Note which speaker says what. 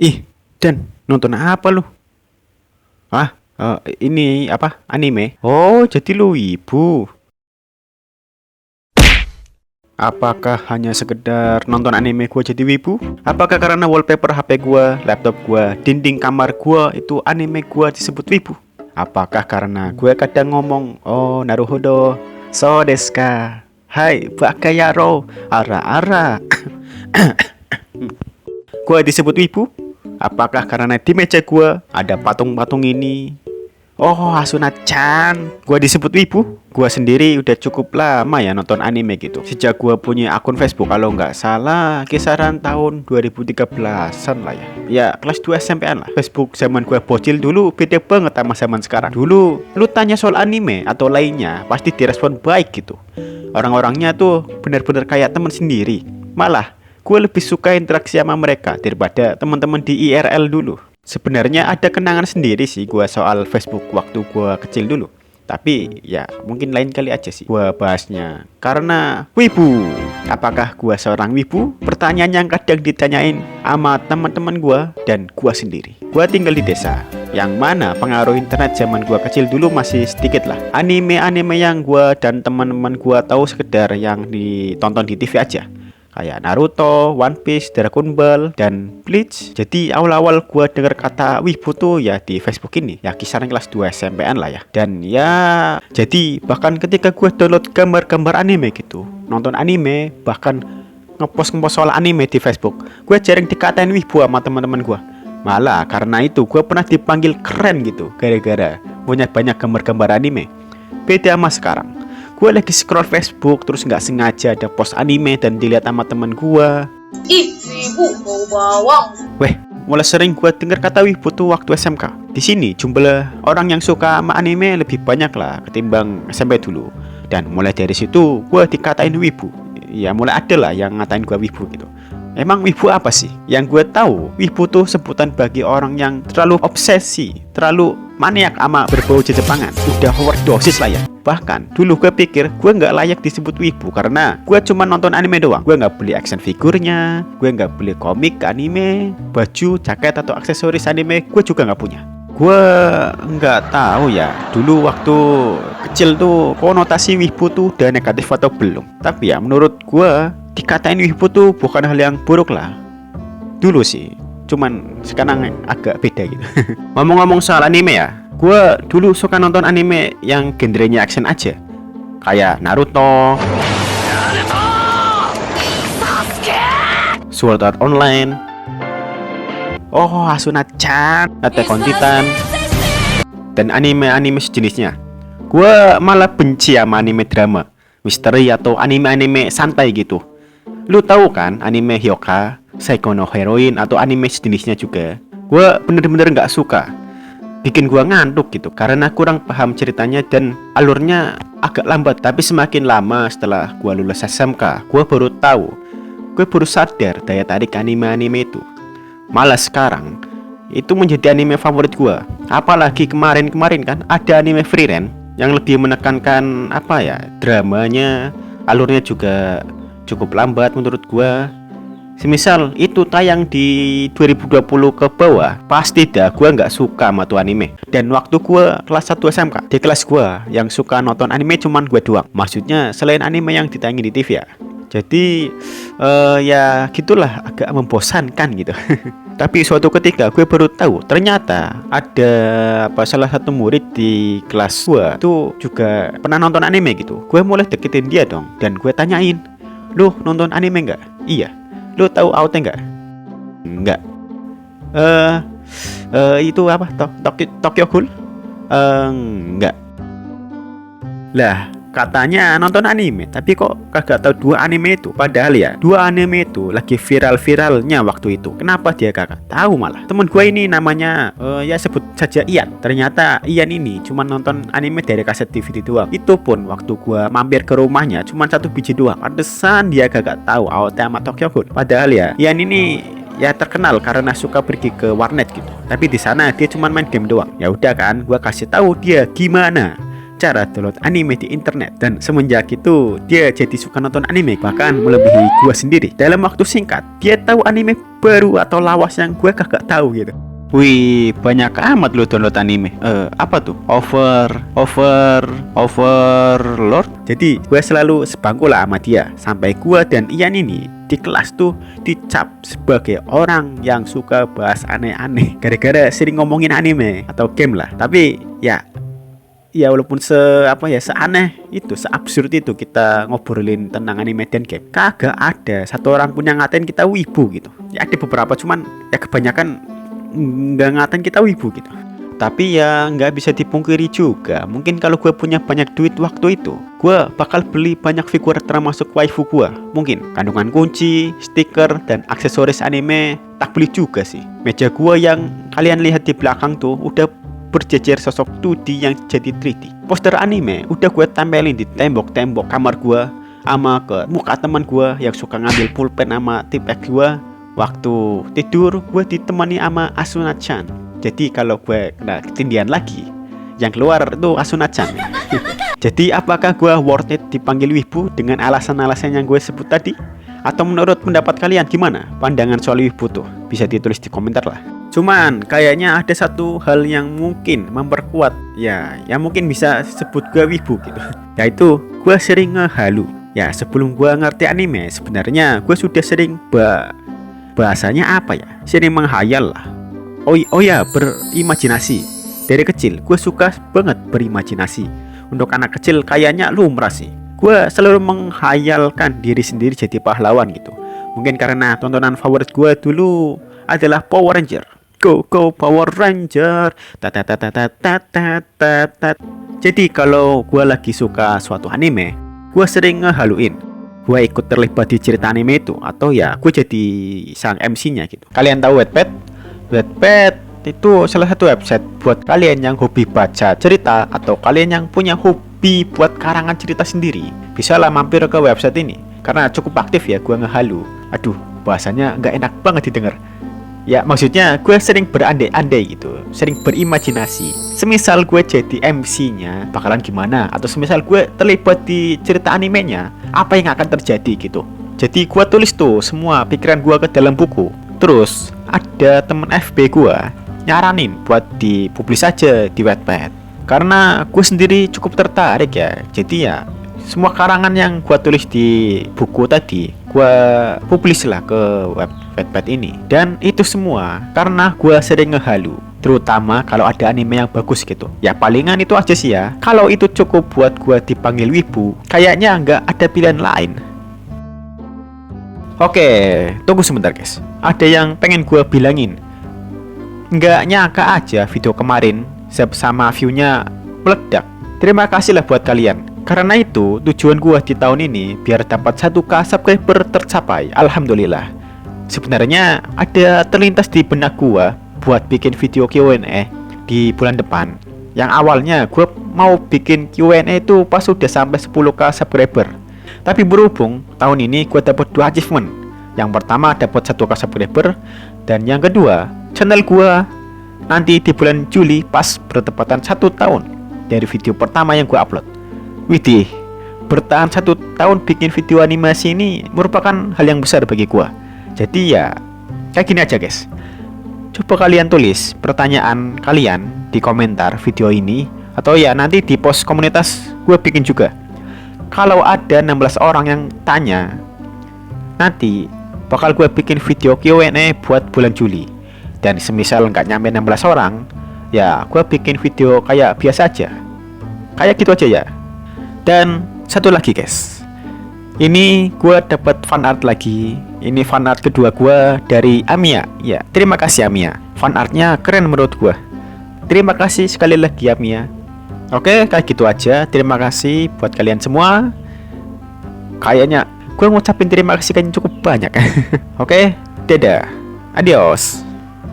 Speaker 1: Ih, Dan, nonton apa lu? Ini apa? Anime? Oh, jadi lu ibu. Apakah hanya sekedar nonton anime gua jadi wibu? Apakah karena wallpaper HP gua, laptop gua, dinding kamar gua itu anime gua disebut wibu? Apakah karena gue kadang ngomong, oh Naruhodo, so desu ka? Hai, Bakayaro, ara-ara. Gua disebut wibu? Apakah karena di meja gua ada patung-patung ini? Oh, Asuna-chan. Gua disebut wibu. Gua sendiri udah cukup lama ya nonton anime gitu. Sejak gua punya akun Facebook kalau nggak salah kisaran tahun 2013-an lah ya. Ya, kelas 2 SMP-an lah. Facebook zaman gua bocil dulu beda banget sama zaman sekarang. Dulu lu tanya soal anime atau lainnya pasti direspon baik gitu. Orang-orangnya tuh bener-bener kayak temen sendiri. Malah gue lebih suka interaksi sama mereka daripada teman-teman di IRL dulu. Sebenarnya ada kenangan sendiri sih gue soal Facebook waktu gue kecil dulu. Tapi ya mungkin lain kali aja sih gue bahasnya. Karena wibu. Apakah gue seorang wibu? Pertanyaan yang kadang ditanyain sama teman-teman gue dan gue sendiri. Gue tinggal di desa, yang mana pengaruh internet zaman gue kecil dulu masih sedikit lah. Anime-anime yang gue dan teman-teman gue tahu sekedar yang ditonton di TV aja, kayak Naruto, One Piece, Dragon Ball, dan Bleach. Jadi awal-awal gua denger kata wibu tuh ya di Facebook ini, ya kisaran kelas 2 SMP-an lah ya. Dan ya jadi bahkan ketika gua download gambar-gambar anime gitu, nonton anime, bahkan ngepost soal anime di Facebook, gua jarang dikatain wibu sama teman-teman gua. Malah karena itu gua pernah dipanggil keren gitu gara-gara punya banyak gambar-gambar anime. Beda sama sekarang. Gue lagi scroll Facebook terus nggak sengaja ada post anime dan dilihat sama temen gue.
Speaker 2: Ih, wibu bau bawang.
Speaker 1: Weh, mulai sering gue denger kata wibu tuh waktu SMK. Di sini jumlah orang yang suka sama anime lebih banyak lah ketimbang SMP dulu. Dan mulai dari situ gue dikatain wibu. Ya mulai ada lah yang ngatain gue wibu gitu. Emang wibu apa sih? Yang gue tahu, wibu tuh sebutan bagi orang yang terlalu obsesi, terlalu maniak sama berbau Jepangan. Udah overdosis lah ya. Bahkan dulu gue pikir gue nggak layak disebut wibu karena gue cuma nonton anime doang. Gue nggak beli action figurnya, gue nggak beli komik anime, baju, jaket atau aksesoris anime gue juga nggak punya. Gue nggak tahu ya dulu waktu kecil tuh konotasi wibu tuh udah negatif atau belum. Tapi ya menurut gue dikatain wibu tuh bukan hal yang buruk lah. Dulu sih, cuman sekarang agak beda gitu. Ngomong-ngomong soal anime ya, gue dulu suka nonton anime yang genrenya action aja, kayak Naruto, Sword Art Online, oh Asuna-chan, Attack on Titan, dan anime-anime sejenisnya. Gue malah benci sama anime drama, misteri atau anime-anime santai gitu. Lu tahu kan anime Hyoka, Seiko no Heroine atau anime sejenisnya juga. Gue bener-bener nggak suka. Bikin gue ngantuk gitu karena kurang paham ceritanya dan alurnya agak lambat. Tapi semakin lama setelah gue lulus SMK, gue baru tahu, gue baru sadar daya tarik anime-anime itu. Malah sekarang itu menjadi anime favorit gue. Apalagi kemarin-kemarin kan ada anime Frieren yang lebih menekankan apa ya, dramanya, alurnya juga cukup lambat menurut gua. Semisal itu tayang di 2020 ke bawah, pasti dah gua nggak suka sama tuh anime. Dan waktu gua kelas 1 SMK, di kelas gua yang suka nonton anime cuman gua doang. Maksudnya selain anime yang ditayangin di TV ya. Jadi ya gitulah, agak membosankan gitu. Tapi suatu ketika gue baru tahu ternyata ada salah satu murid di kelas gua tuh juga pernah nonton anime gitu. Gue mulai deketin dia dong dan gue tanyain, "Lu nonton anime nggak?" "Iya." "Lu tahu AOT nggak?" "Nggak." Itu apa? Tokyo Ghoul?" "Nggak." Lah, katanya nonton anime, tapi kok kagak tahu dua anime itu. Padahal ya, dua anime itu lagi viral-viralnya waktu itu. Kenapa dia kagak tahu malah? Temen gue ini namanya ya sebut saja Ian. Ternyata Ian ini cuma nonton anime dari kaset DVD doang. Itu pun waktu gue mampir ke rumahnya cuma satu biji doang. Pantesan dia kagak tahu AOT sama Tokyo Ghoul. Padahal ya, Ian ini ya terkenal karena suka pergi ke warnet gitu. Tapi di sana dia cuma main game doang. Ya udah kan, gue kasih tahu dia gimana cara download anime di internet. Dan semenjak itu dia jadi suka nonton anime, bahkan melebihi gua sendiri. Dalam waktu singkat dia tahu anime baru atau lawas yang gua kagak tahu gitu. Wih, banyak amat lu download anime. Apa tuh? Overlord. Jadi gue selalu sebangku lah sama dia. Sampai gue dan Ian ini di kelas tuh dicap sebagai orang yang suka bahas aneh-aneh gara-gara sering ngomongin anime atau game lah. Tapi ya walaupun seaneh itu, seabsurd itu kita ngobrolin tentang anime dan game, kagak ada satu orang pun yang ngatain kita wibu gitu. Ya ada beberapa, cuman ya kebanyakan nggak ngatain kita wibu gitu. Tapi ya nggak bisa dipungkiri juga, mungkin kalau gue punya banyak duit waktu itu, gue bakal beli banyak figur termasuk waifu gue. Mungkin kandungan kunci, stiker, dan aksesoris anime tak beli juga sih. Meja gue yang kalian lihat di belakang tuh udah berjejer sosok 2D yang jadi 3D. Poster anime udah gue tempelin di tembok-tembok kamar gue, sama ke muka teman gue yang suka ngambil pulpen sama tipek gue. Waktu tidur gue ditemani sama Asuna-chan. Jadi kalau gue kena ketindihan lagi, yang keluar tuh Asuna-chan. Jadi apakah gue worth it dipanggil wibu dengan alasan-alasan yang gue sebut tadi? Atau menurut pendapat kalian gimana pandangan soal wibu tuh? Bisa ditulis di komentar lah. Cuman kayaknya ada satu hal yang mungkin memperkuat ya mungkin bisa sebut gue wibu gitu. Yaitu gue sering ngehalu. Ya sebelum gue ngerti anime, sebenarnya gue sudah sering bahasanya apa ya? Sering menghayal lah. Oh ya, berimajinasi. Dari kecil gue suka banget berimajinasi. Untuk anak kecil kayaknya lumrah sih. Gue selalu menghayalkan diri sendiri jadi pahlawan gitu. Mungkin karena tontonan favorit gue dulu adalah Power Ranger. Go Power Ranger. Jadi kalau gue lagi suka suatu anime, gue sering ngehaluin. Gue ikut terlibat di cerita anime itu, atau ya gue jadi sang MC-nya gitu. Kalian tahu Wattpad? Wattpad itu salah satu website buat kalian yang hobi baca cerita, atau kalian yang punya hobi buat karangan cerita sendiri. Bisa lah mampir ke website ini, karena cukup aktif ya gue ngehalu. Aduh, bahasanya nggak enak banget didengar. Ya maksudnya gue sering berandai-andai gitu, sering berimajinasi. Semisal gue jadi MC-nya bakalan gimana, atau semisal gue terlibat di cerita animenya, apa yang akan terjadi gitu. Jadi gue tulis tuh semua pikiran gue ke dalam buku. Terus ada temen FB gue nyaranin buat dipublis aja di Wattpad, karena gue sendiri cukup tertarik ya. Jadi ya semua karangan yang gue tulis di buku tadi gue publis lah ke Wattpad ini. Dan itu semua karena gue sering ngehalu, terutama kalau ada anime yang bagus gitu. Ya palingan itu aja sih ya. Kalau itu cukup buat gue dipanggil wibu, kayaknya nggak ada pilihan lain. Oke, tunggu sebentar guys. Ada yang pengen gue bilangin. Nggak nyangka aja video kemarin sama view-nya meledak. Terima kasih lah buat kalian. Karena itu tujuan gua di tahun ini biar dapat 1k subscriber tercapai. Alhamdulillah. Sebenarnya ada terlintas di benak gua buat bikin video Q&A di bulan depan. Yang awalnya gua mau bikin Q&A itu pas udah sampai 10k subscriber. Tapi berhubung tahun ini gua dapat 2 achievement. Yang pertama dapat 1k subscriber, dan yang kedua channel gua nanti di bulan Juli pas bertepatan 1 tahun dari video pertama yang gua upload. Widih, bertahan 1 tahun bikin video animasi ini merupakan hal yang besar bagi gua. Jadi ya kayak gini aja guys. Coba kalian tulis pertanyaan kalian di komentar video ini, atau ya nanti di post komunitas gua bikin juga. Kalau ada 16 orang yang tanya, nanti bakal gua bikin video Q&A buat bulan Juli. Dan semisal nggak nyampe 16 orang, ya gua bikin video kayak biasa aja. Kayak gitu aja ya. Dan satu lagi guys, ini gue dapat fan art lagi. Ini fan art kedua gue dari Amia. Ya, terima kasih Amia. Fan artnya keren menurut gue. Terima kasih sekali lagi Amia. Oke, kayak gitu aja. Terima kasih buat kalian semua. Kayaknya gue ngucapin terima kasih kan cukup banyak. Oke, dadah. Adios.